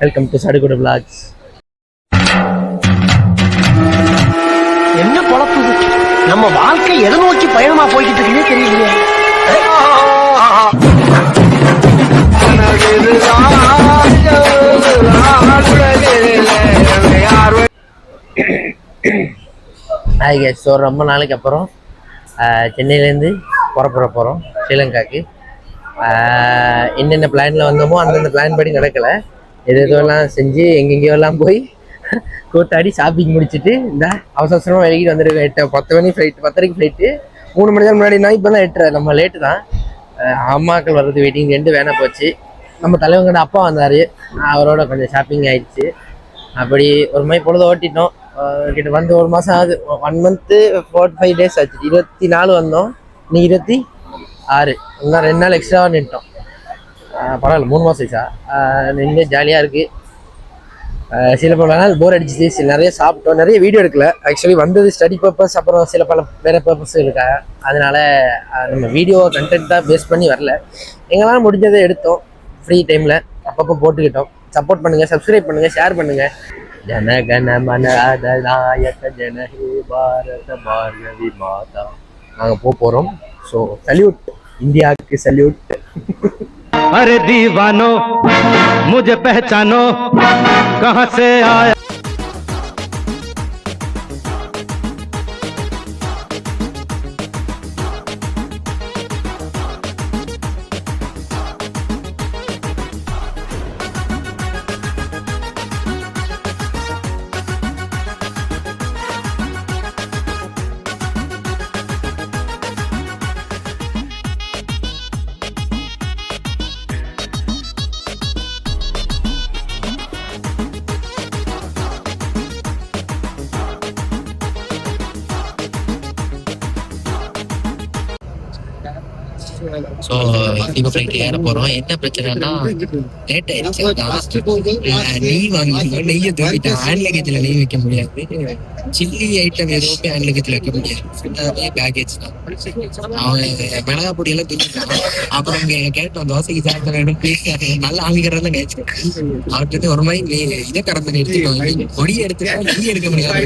Welcome to சடுகுடு vlogs. என்ன பொழப்பு நம்ம வாழ்க்கை எதை நோக்கி பயணமா போய்கிட்டு இருக்குன்னே தெரியலையே. Hi guys. ஸோ ரொம்ப நாளைக்கு அப்புறம் சென்னையிலேருந்து புறப்பட போகிறோம் ஸ்ரீலங்காவுக்கு. என்னென்ன பிளானில் வந்தோமோ அந்தந்த பிளான் படி நடக்கலை. எதெல்லாம் செஞ்சு எங்கெங்கேயோலாம் போய் கூத்தாடி ஷாப்பிங் முடிச்சுட்டு இந்த அவசரமாக வெளிக்கிட்டு வந்துருக்கோம். 10 மணி ஃப்ளைட்டு, 10:30 ஃப்ளைட்டு. 3 மணி நேரம் முன்னாடினா இப்போ தான் 8:30. நம்ம லேட்டு தான். அம்மாக்கள் வர்றது வெயிட்டிங் 2 வேணா போச்சு. நம்ம தலைவங்கட அப்பா வந்தார், அவரோட கொஞ்சம் ஷாப்பிங் ஆயிடுச்சு. அப்படி ஒரு மாதிரி பொழுது ஓட்டிட்டோம். கிட்ட வந்து 1 மாதம் ஆகுது. 1 மந்த்து 45 டேஸ் ஆச்சு. 24 வந்தோம், இன்னைக்கு 26. இன்னும் 2 நாள் எக்ஸ்ட்ராவாக நின்ட்டோம். பரவாயில்ல, 3 மாதம் ஆச்சா நின்று ஜாலியாக இருக்குது. சில பல நாள் போர் அடிச்சிச்சு. நிறைய சாப்பிட்டோம், நிறைய வீடியோ எடுக்கல. ஆக்சுவலி வந்தது ஸ்டடி பர்பஸ், அப்புறம் சில பல வேறு பர்பஸ் இருக்காங்க. அதனால நம்ம வீடியோ கண்டென்ட் தான் பேஸ் பண்ணி வரல. எங்களால் முடிஞ்சதை எடுத்தோம் ஃப்ரீ டைமில். அப்பப்போ போட்டுக்கிட்டோம். சப்போர்ட் பண்ணுங்கள், சப்ஸ்கிரைப் பண்ணுங்கள், ஷேர் பண்ணுங்கள். ஜனகண மன நாயக ஜனஹே பாரத பார்கவி மாதா. நாங்கள் போகிறோம். ஸோ சல்யூட், இந்தியாவுக்கு சல்யூட். अरे दीवानो मुझे पहचानो कहाँ से आया. ஸோ இப்போ ஃப்ளைட் ஏற போகிறோம். என்ன பிரச்சனைனா லேட் ஆயிடுச்சு. நெய் வாங்கிக்கணும், நெய்யை தூக்கிட்டேன். ஹேண்ட் லக்கேஜில் நெய் வைக்க முடியாது. சில்லி ஐட்டம் எதுவுமே ஹேண்ட் லக்கேஜில் வைக்க முடியாது. ஃபுல்லாகவே பேக்கேஜ் தான். அவன் மிளகா பொடியெல்லாம் தூக்கிட்டான். அப்புறம் கேட்டோம், தோசைக்கு சாப்பிட வேணும் ப்ளீஸ். நல்லா ஆமிக்கிறதெல்லாம் கேட்டு அவர்கிட்ட ஒரு மாதிரி இதை கறந்து எடுத்துக்கோங்க, பொடியை எடுத்துக்கா, நெய் எடுக்க முடியாது.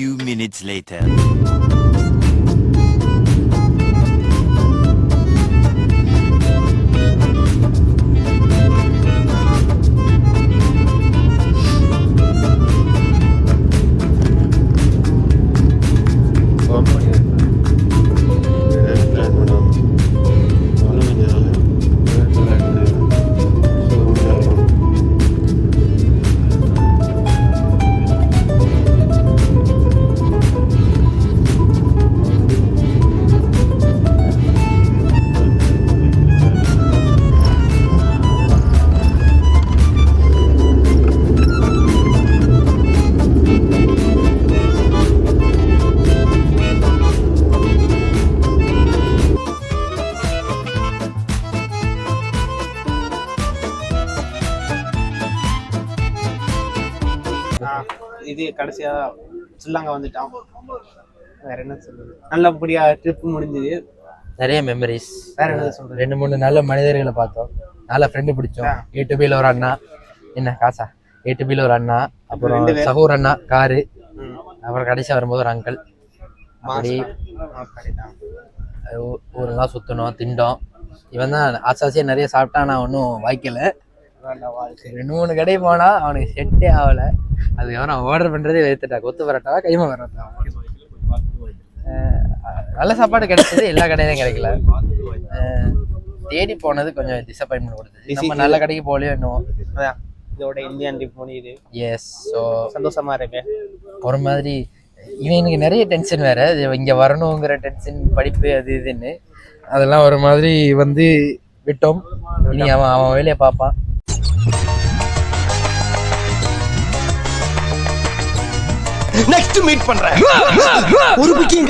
few minutes later. இது கடைசியா ஸ்ரீலங்கா வந்துட்டோம். வேற என்ன சொல்றது, நல்லபடியா ட்ரிப் முடிஞ்சது. நிறைய மெமரிஸ். வேற என்ன சொல்றது, 2-3 நல்ல மனிதர்களை பார்த்தோம், நல்ல ஃப்ரெண்டு பிடிச்சோம். ஏடிபியில் ஒரு அண்ணா, என்ன காசா, ஏடிபியில் ஒரு அண்ணா, அப்புறம் சகோர் அண்ணா காரு, அப்புறம் கடைசியாக வரும்போது ஒரு அங்கிள். அப்படி ஒரு நாள் சுற்றணும், திண்டோம். இவன் தான் ஆசாசியாக நிறைய சாப்பிட்டா, நான் ஒன்றும் வாய்க்கலை. 2-3 கடை போனால் அவனுக்கு செட்டே ஆகலை. அதுக்கப்புறம் அவன் ஆர்டர் பண்ணுறதே வைத்துட்டா, கொத்து பரோட்டாவா கைமா பரோட்டா. நல்ல சாப்பாடு கிடைச்சது, எல்லா கடையிலும் கிடைக்கல. தேடி போனது கொஞ்சம் டிசப்பாயின்மெண்ட் கொடுத்தது. நம்ம நல்ல கடைக்கு போகலையோ என்னவோ. இதோட இந்தியன் ட்ரிப் முடியுது. எஸ். ஸோ சந்தோஷமா இருக்கு. ஒரு மாதிரி இவனுக்கு நிறைய டென்ஷன் வேற, இங்கே வரணுங்கிற டென்ஷன், படிப்பு அது இதுன்னு, அதெல்லாம் ஒரு மாதிரி வந்து விட்டோம். இனி அவன் வேலையை பார்ப்பான். நெக்ஸ்ட் மீட் பண்றேன். ஒரு பிக்கிங்